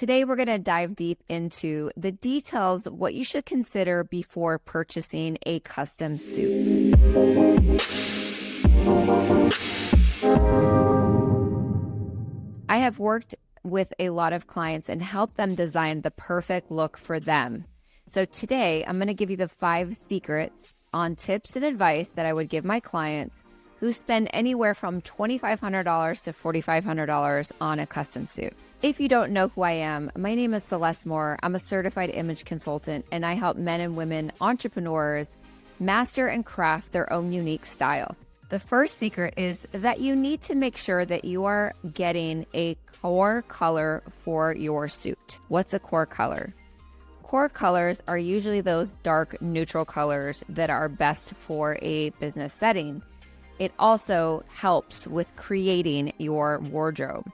Today, we're going to dive deep into the details of what you should consider before purchasing a custom suit. I have worked with a lot of clients and helped them design the perfect look for them. So today, I'm going to give you the 5 secrets on tips and advice that I would give my clients who spend anywhere from $2,500 to $4,500 on a custom suit. If you don't know who I am, my name is Celeste Moore. I'm a certified image consultant, and I help men and women entrepreneurs master and craft their own unique style. The first secret is that you need to make sure that you are getting a core color for your suit. What's a core color? Core colors are usually those dark neutral colors that are best for a business setting. It also helps with creating your wardrobe.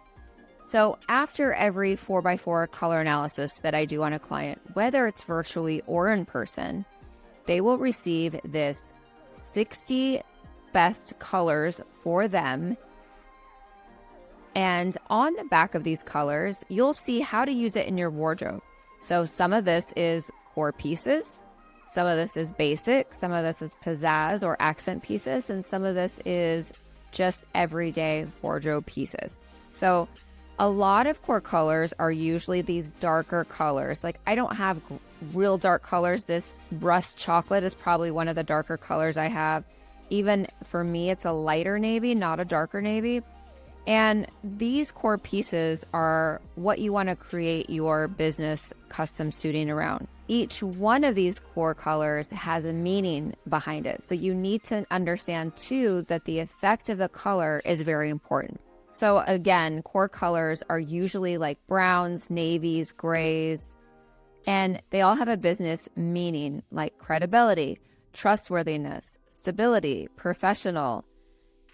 So after every 4x4 color analysis that I do on a client, whether it's virtually or in person, they will receive this 60 best colors for them. And on the back of these colors, you'll see how to use it in your wardrobe. So some of this is core pieces, some of this is basic, some of this is pizzazz or accent pieces, and some of this is just everyday wardrobe pieces. So a lot of core colors are usually these darker colors. Like, I don't have real dark colors. This rust chocolate is probably one of the darker colors I have. Even for me, it's a lighter navy, not a darker navy. And these core pieces are what you want to create your business custom suiting around. Each one of these core colors has a meaning behind it. So you need to understand too that the effect of the color is very important. So again, core colors are usually like browns, navies, grays, and they all have a business meaning like credibility, trustworthiness, stability, professional,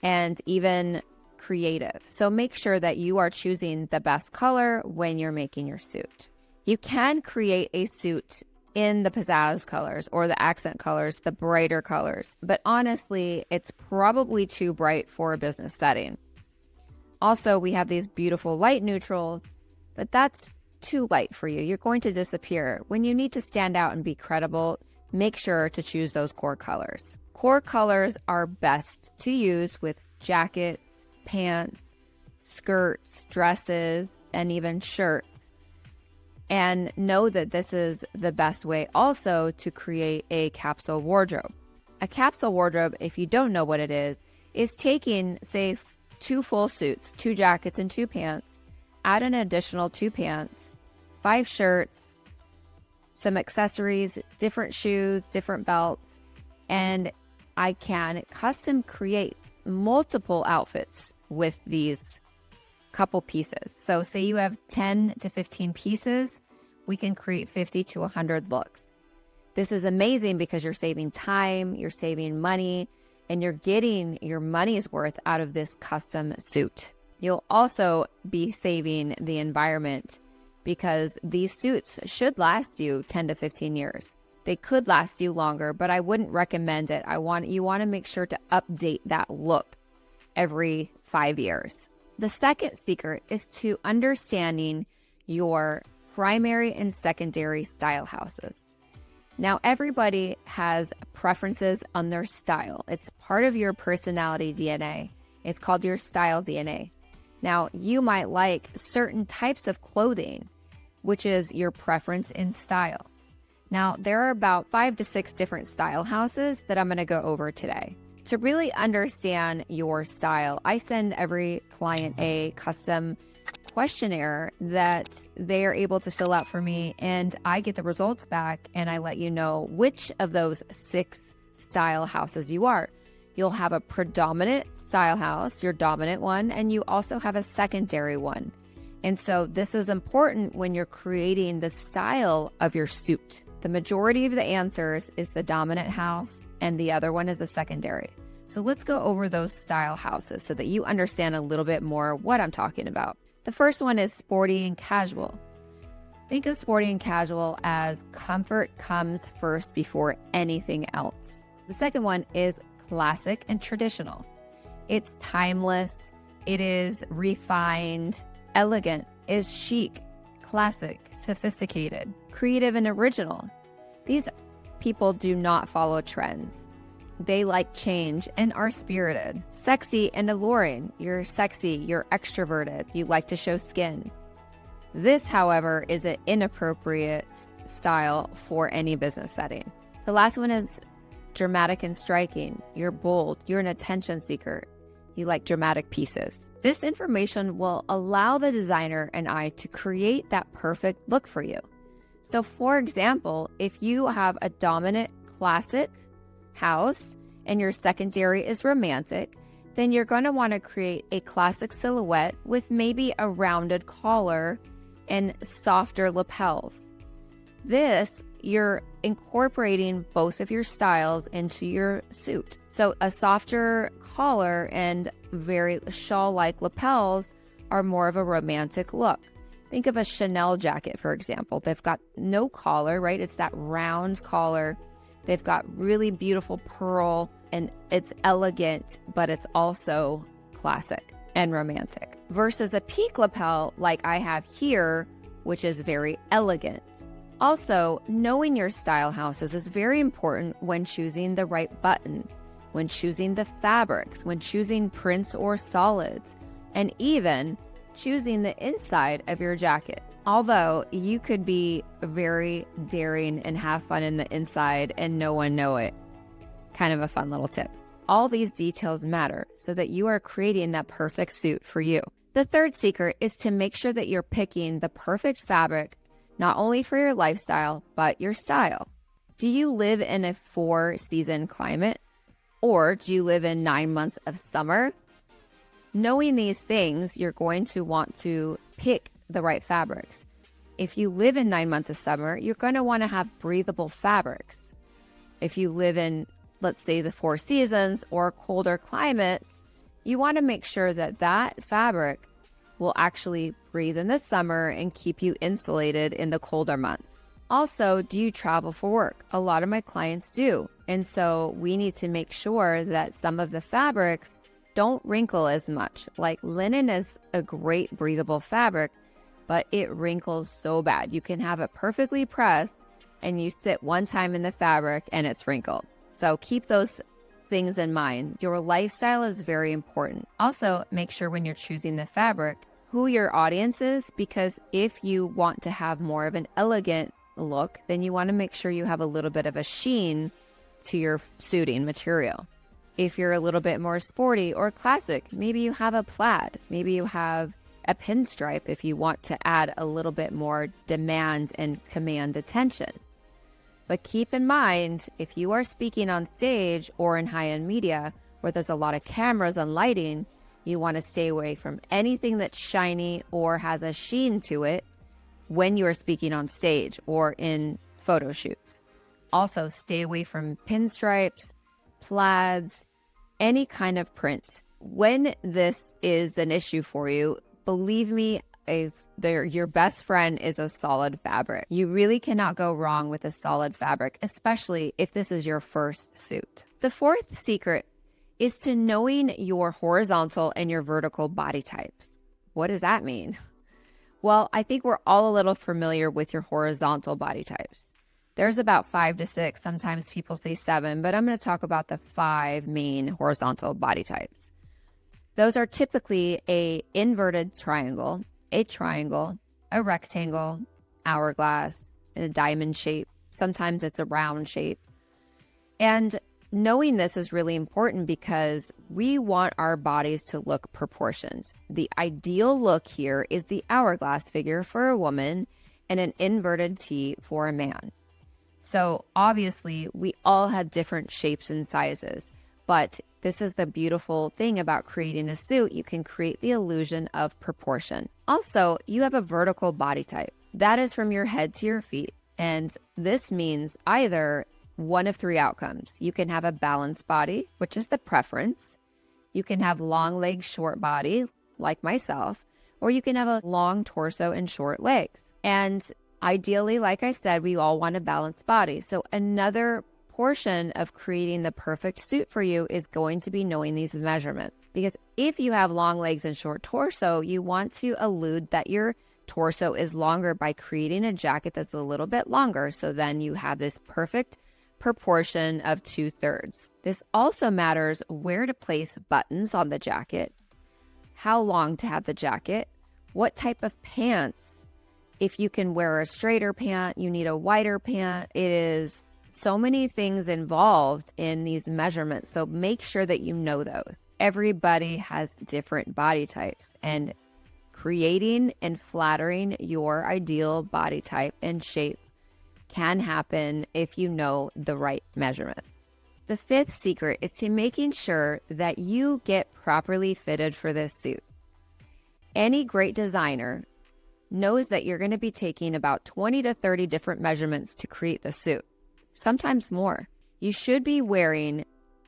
and even creative. So make sure that you are choosing the best color when you're making your suit. You can create a suit in the pizzazz colors or the accent colors, the brighter colors, but honestly, it's probably too bright for a business setting. Also, we have these beautiful light neutrals, but that's too light for you. You're going to disappear. When you need to stand out and be credible, make sure to choose those core colors. Core colors are best to use with jackets, pants, skirts, dresses, and even shirts. And know that this is the best way also to create a capsule wardrobe. A capsule wardrobe, if you don't know what it is taking, say, 2 full suits, 2 jackets, and 2 pants, add an additional 2 pants, 5 shirts, some accessories, different shoes, different belts, and I can custom create multiple outfits with these couple pieces. So say you have 10 to 15 pieces, we can create 50 to 100 looks. This is amazing because you're saving time, you're saving money, and you're getting your money's worth out of this custom suit. You'll also be saving the environment because these suits should last you 10 to 15 years. They could last you longer, but I wouldn't recommend it. You want to make sure to update that look every 5 years. The second secret is to understanding your primary and secondary style houses. Now, everybody has preferences on their style. It's part of your personality DNA. It's called your style DNA. Now, you might like certain types of clothing, which is your preference in style. Now, there are about 5 to 6 different style houses that I'm going to go over today. To really understand your style, I send every client a custom questionnaire that they are able to fill out for me, and I get the results back and I let you know which of those 6 style houses you are. You'll have a predominant style house, your dominant one, and you also have a secondary one. And so this is important when you're creating the style of your suit. The majority of the answers is the dominant house and the other one is a secondary. So let's go over those style houses so that you understand a little bit more what I'm talking about. The first one is sporty and casual. Think of sporty and casual as comfort comes first before anything else. The second one is classic and traditional. It's timeless, it is refined, elegant, is chic, classic, sophisticated, creative, and original. These people do not follow trends. They like change and are spirited. Sexy and alluring. You're sexy, you're extroverted, you like to show skin. This, however, is an inappropriate style for any business setting. The last one is dramatic and striking. You're bold, you're an attention seeker, you like dramatic pieces. This information will allow the designer and I to create that perfect look for you. So for example, if you have a dominant classic house and your secondary is romantic, then you're going to want to create a classic silhouette with maybe a rounded collar and softer lapels. This, you're incorporating both of your styles into your suit. So a softer collar and very shawl-like lapels are more of a romantic look. Think of a Chanel jacket, for example. They've got no collar, right? It's that round collar. They've got really beautiful pearl, and it's elegant, but it's also classic and romantic. Versus a peak lapel like I have here, which is very elegant. Also, knowing your style houses is very important when choosing the right buttons, when choosing the fabrics, when choosing prints or solids, and even choosing the inside of your jacket. Although you could be very daring and have fun in the inside and no one know it. Kind of a fun little tip. All these details matter so that you are creating that perfect suit for you. The third secret is to make sure that you're picking the perfect fabric, not only for your lifestyle, but your style. Do you live in a 4-season climate? Or do you live in 9 months of summer? Knowing these things, you're going to want to pick the right fabrics. If you live in 9 months of summer, you're going to want to have breathable fabrics. If you live in, let's say, the 4 seasons or colder climates, you want to make sure that that fabric will actually breathe in the summer and keep you insulated in the colder months. Also, do you travel for work? A lot of my clients do. And so we need to make sure that some of the fabrics don't wrinkle as much. Like linen is a great breathable fabric, but it wrinkles so bad. You can have it perfectly pressed and you sit one time in the fabric and it's wrinkled. So keep those things in mind. Your lifestyle is very important. Also, make sure when you're choosing the fabric, who your audience is, because if you want to have more of an elegant look, then you want to make sure you have a little bit of a sheen to your suiting material. If you're a little bit more sporty or classic, maybe you have a plaid, maybe you have a pinstripe if you want to add a little bit more demand and command attention. But keep in mind, if you are speaking on stage or in high-end media where there's a lot of cameras and lighting, you want to stay away from anything that's shiny or has a sheen to it when you are speaking on stage or in photo shoots. Also, stay away from pinstripes, plaids, any kind of print. When this is an issue for you, believe me, your best friend is a solid fabric. You really cannot go wrong with a solid fabric, especially if this is your first suit. The fourth secret is to knowing your horizontal and your vertical body types. What does that mean? Well, I think we're all a little familiar with your horizontal body types. There's about 5 to 6, sometimes people say 7, but I'm going to talk about the 5 main horizontal body types. Those are typically a inverted triangle, a rectangle, hourglass, and a diamond shape. Sometimes it's a round shape. And knowing this is really important because we want our bodies to look proportioned. The ideal look here is the hourglass figure for a woman and an inverted T for a man. So obviously we all have different shapes and sizes, but this is the beautiful thing about creating a suit. You can create the illusion of proportion. Also, you have a vertical body type. That is from your head to your feet. And this means either one of 3 outcomes. You can have a balanced body, which is the preference. You can have long legs, short body, like myself, or you can have a long torso and short legs. And ideally, like I said, we all want a balanced body. So another portion of creating the perfect suit for you is going to be knowing these measurements. Because if you have long legs and short torso, you want to allude that your torso is longer by creating a jacket that's a little bit longer. So then you have this perfect proportion of 2/3. This also matters where to place buttons on the jacket, how long to have the jacket, what type of pants. If you can wear a straighter pant, you need a wider pant. It is so many things involved in these measurements. So make sure that you know those. Everybody has different body types, and creating and flattering your ideal body type and shape can happen if you know the right measurements. The fifth secret is to making sure that you get properly fitted for this suit. Any great designer knows that you're going to be taking about 20 to 30 different measurements to create the suit, sometimes more. You should be wearing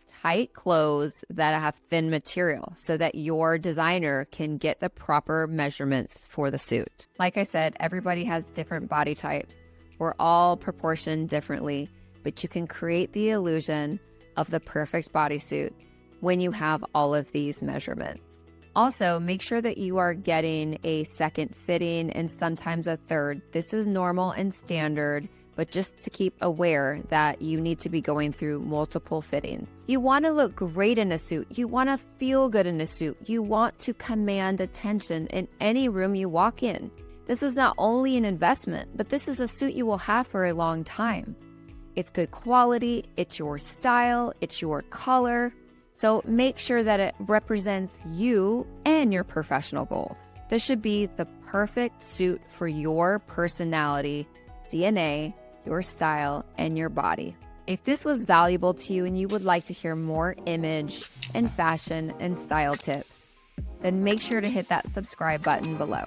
tight clothes that have thin material so that your designer can get the proper measurements for the suit. Like I said, everybody has different body types. We're all proportioned differently, but you can create the illusion of the perfect bodysuit when you have all of these measurements. Also, make sure that you are getting a second fitting and sometimes a third. This is normal and standard, but just to keep aware that you need to be going through multiple fittings. You want to look great in a suit. You want to feel good in a suit. You want to command attention in any room you walk in. This is not only an investment, but this is a suit you will have for a long time. It's good quality, it's your style, it's your color. So make sure that it represents you and your professional goals. This should be the perfect suit for your personality, DNA, your style, and your body. If this was valuable to you and you would like to hear more image and fashion and style tips, then make sure to hit that subscribe button below.